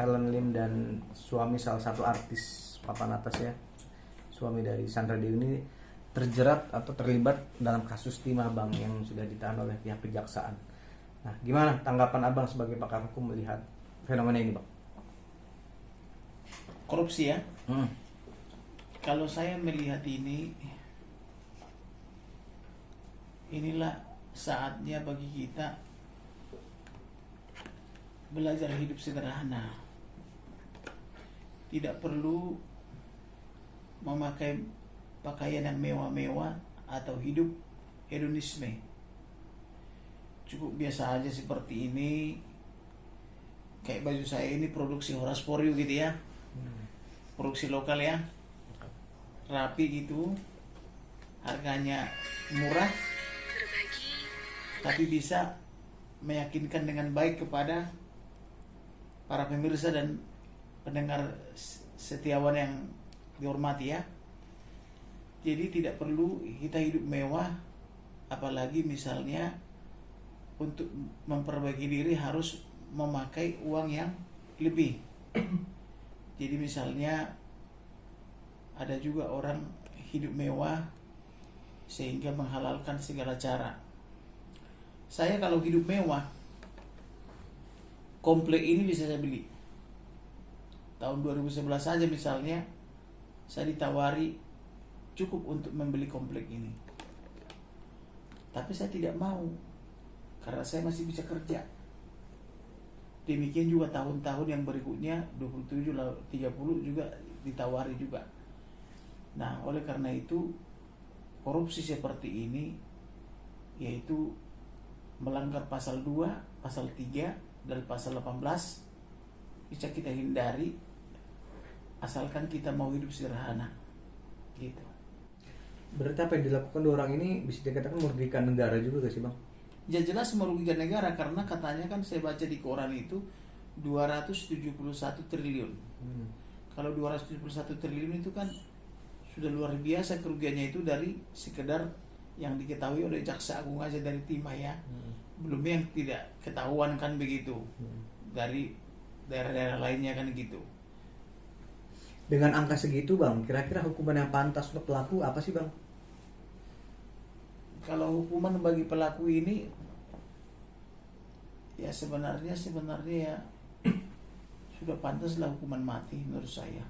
Helen Lim dan suami salah satu artis papan atas ya, suami dari Sandra Dewi ini terjerat atau terlibat dalam kasus timah bank yang sudah ditahan oleh pihak kejaksaan. Nah, gimana tanggapan Abang sebagai pakar hukum melihat fenomena ini, Bang? Korupsi ya. Kalau saya melihat ini, inilah saatnya bagi kita belajar hidup sederhana. Tidak perlu memakai pakaian yang mewah-mewah atau hidup hedonisme. Cukup biasa aja seperti ini. Kayak baju saya ini produksi Horas For You gitu ya. Produksi lokal ya. Rapi gitu. Harganya murah. Tapi bisa meyakinkan dengan baik kepada para pemirsa dan pendengar setiawan yang dihormati ya. Jadi tidak perlu kita hidup mewah, apalagi misalnya untuk memperbaiki diri harus memakai uang yang lebih. Jadi misalnya ada juga orang hidup mewah sehingga menghalalkan segala cara. Saya kalau hidup mewah, komplek ini bisa saya beli. Tahun 2011 saja misalnya, saya ditawari cukup untuk membeli komplek ini. Tapi saya tidak mau, karena saya masih bisa kerja. Demikian juga tahun-tahun yang berikutnya, 27, 30 juga ditawari juga. Nah, oleh karena itu, korupsi seperti ini, yaitu melanggar pasal 2, pasal 3, dan pasal 18, bisa kita hindari, asalkan kita mau hidup sederhana. Gitu. Berarti apa yang dilakukan dua orang ini bisa dikatakan merugikan negara juga gak sih, Bang? Ya jelas merugikan negara, karena katanya kan saya baca di koran itu 271 triliun. Kalau 271 triliun itu kan sudah luar biasa kerugiannya, itu dari sekedar yang diketahui oleh Jaksa Agung aja dari timah ya. Belum yang tidak ketahuan kan begitu. Dari daerah-daerah lainnya kan gitu. Dengan angka segitu, Bang, kira-kira hukuman yang pantas untuk pelaku apa sih, Bang? Kalau hukuman bagi pelaku ini, ya sebenarnya ya sudah pantaslah hukuman mati menurut saya.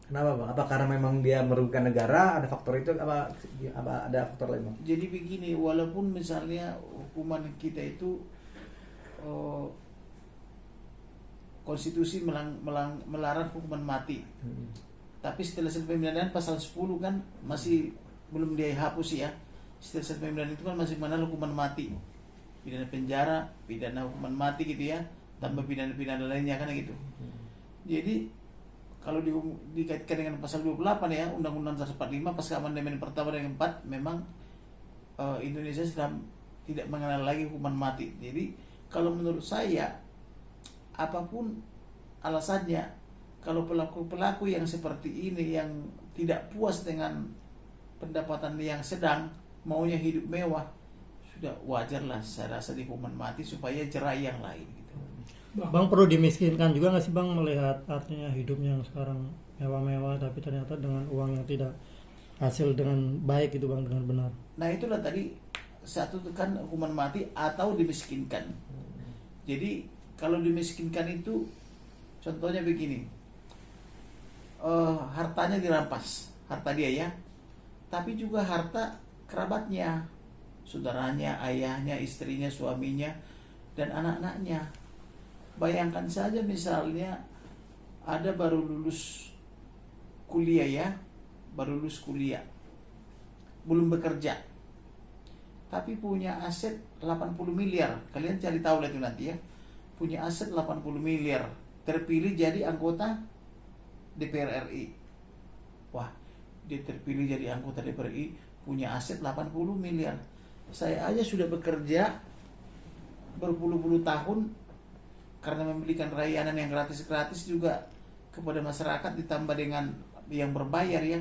Kenapa, Bang? Apa karena memang dia merugikan negara? Ada faktor itu apa ada faktor lain, Bang? Jadi begini, walaupun misalnya hukuman kita itu konstitusi melarang hukuman mati. Tapi setelah pemilihan pasal 10 kan masih belum dihapus ya. Setelah pemilihan itu kan masih mengenal hukuman mati. Pidana penjara, pidana hukuman mati gitu ya, tambah pidana-pidana lainnya kan gitu. Jadi kalau dikaitkan dengan pasal 28 ya, Undang-Undang 145 pasca amandemen pertama dan keempat, memang Indonesia sudah tidak mengenal lagi hukuman mati. Jadi kalau menurut saya, apapun alasannya, kalau pelaku-pelaku yang seperti ini yang tidak puas dengan pendapatan yang sedang, maunya hidup mewah, sudah wajarlah saya rasa dihukuman mati supaya jerai yang lain gitu. Bang, perlu dimiskinkan juga nggak sih, Bang, melihat artinya hidupnya yang sekarang mewah-mewah tapi ternyata dengan uang yang tidak hasil dengan baik itu, Bang, dengan benar. Nah itulah tadi, satu kan hukuman mati atau dimiskinkan. Jadi kalau dimiskinkan itu contohnya begini, hartanya dirampas, harta dia ya, tapi juga harta kerabatnya, saudaranya, ayahnya, istrinya, suaminya, dan anak-anaknya. Bayangkan saja misalnya ada baru lulus kuliah ya, baru lulus kuliah, belum bekerja, tapi punya aset 80 miliar. Kalian cari tahu lah itu nanti ya. Punya aset 80 miliar, terpilih jadi anggota DPR RI. Wah, dia terpilih jadi anggota DPR RI, punya aset 80 miliar. Saya aja sudah bekerja berpuluh-puluh tahun karena memberikan layanan yang gratis-gratis juga kepada masyarakat, ditambah dengan yang berbayar ya.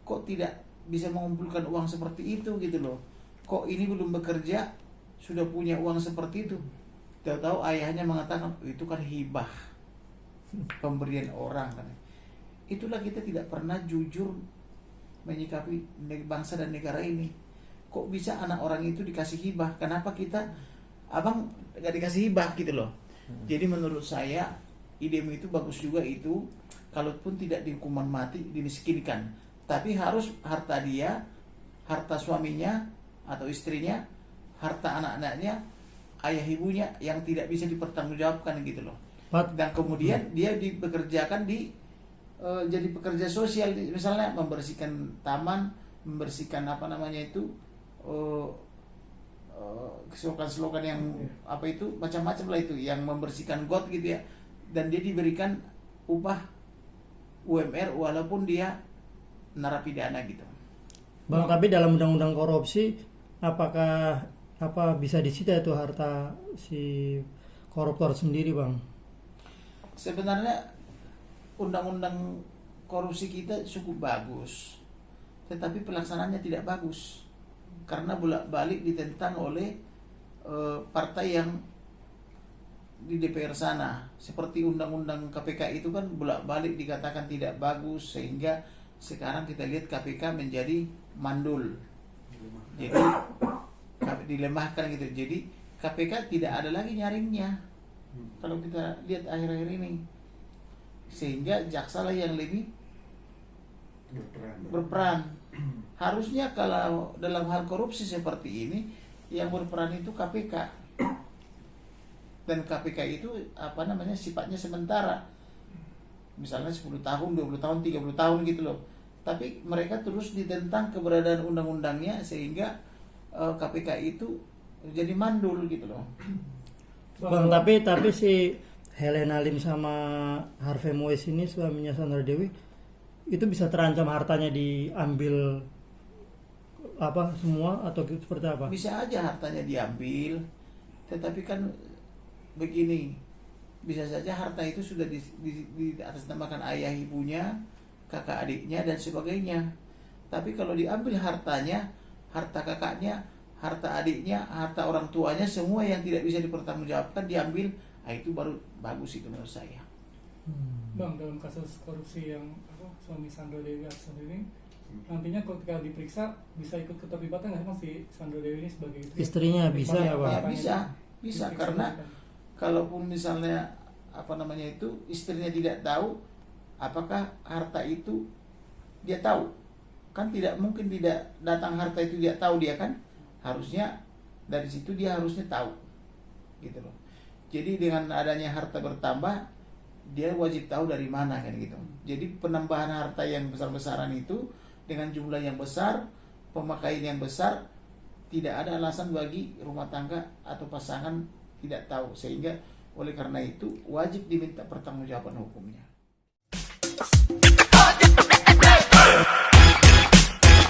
Kok tidak bisa mengumpulkan uang seperti itu gitu loh. Kok ini belum bekerja sudah punya uang seperti itu? Tahu-tahu ayahnya mengatakan itu kan hibah, pemberian orang kan. Itulah kita tidak pernah jujur menyikapi bangsa dan negara ini. Kok bisa anak orang itu dikasih hibah? Kenapa kita abang gak dikasih hibah gitu loh. Jadi menurut saya idemu itu bagus juga itu, kalaupun tidak dihukuman mati dimiskinkan, tapi harus harta dia, harta suaminya atau istrinya, harta anak-anaknya, ayah ibunya yang tidak bisa dipertanggungjawabkan gitu loh. Dan kemudian dia dipekerjakan di jadi pekerja sosial, misalnya membersihkan taman, membersihkan apa namanya itu slogan-slogan yang apa itu macam-macam lah itu, yang membersihkan got gitu ya, dan dia diberikan upah UMR walaupun dia narapidana gitu. Bang, tapi dalam undang-undang korupsi apakah bisa disita itu harta si koruptor sendiri, Bang? Sebenarnya undang-undang korupsi kita cukup bagus, tetapi pelaksanaannya tidak bagus karena bolak-balik ditentang oleh partai yang di DPR sana. Seperti undang-undang KPK itu kan bolak-balik dikatakan tidak bagus, sehingga sekarang kita lihat KPK menjadi mandul, jadi dilemahkan gitu. Jadi KPK tidak ada lagi nyaringnya kalau kita lihat akhir-akhir ini, sehingga jaksa lah yang lebih berperan. Harusnya kalau dalam hal korupsi seperti ini yang berperan itu KPK, dan KPK itu apa namanya sifatnya sementara, misalnya 10 tahun, 20 tahun, 30 tahun gitu loh. Tapi mereka terus ditentang keberadaan undang-undangnya, sehingga KPK itu jadi mandul gitu loh. Bang, tapi si Helena Lim sama Harvey Moise ini, suaminya Sandra Dewi, itu bisa terancam hartanya diambil apa semua atau seperti apa? Bisa aja hartanya diambil, tetapi kan begini, bisa saja harta itu sudah di atasnamakan ayah ibunya, kakak adiknya dan sebagainya. Tapi kalau diambil hartanya, harta kakaknya, harta adiknya, harta orang tuanya, semua yang tidak bisa dipertanggungjawabkan diambil, itu baru bagus itu menurut saya. Bang, dalam kasus korupsi yang suami Sandra Dewi Aksan ini, nantinya ketika diperiksa bisa ikut keterlibatan nggak sih si Sandra Dewi ini sebagai istrinya? Bisa nggak, Bang? Ya, bisa karena kalaupun misalnya apa namanya itu istrinya tidak tahu, apakah harta itu dia tahu? Kan tidak mungkin tidak datang harta itu dia tahu, dia kan harusnya dari situ dia harusnya tahu gitu loh. Jadi dengan adanya harta bertambah, dia wajib tahu dari mana kan gitu. Jadi penambahan harta yang besar-besaran itu dengan jumlah yang besar, pemakaian yang besar, tidak ada alasan bagi rumah tangga atau pasangan tidak tahu, sehingga oleh karena itu wajib diminta pertanggungjawaban hukumnya.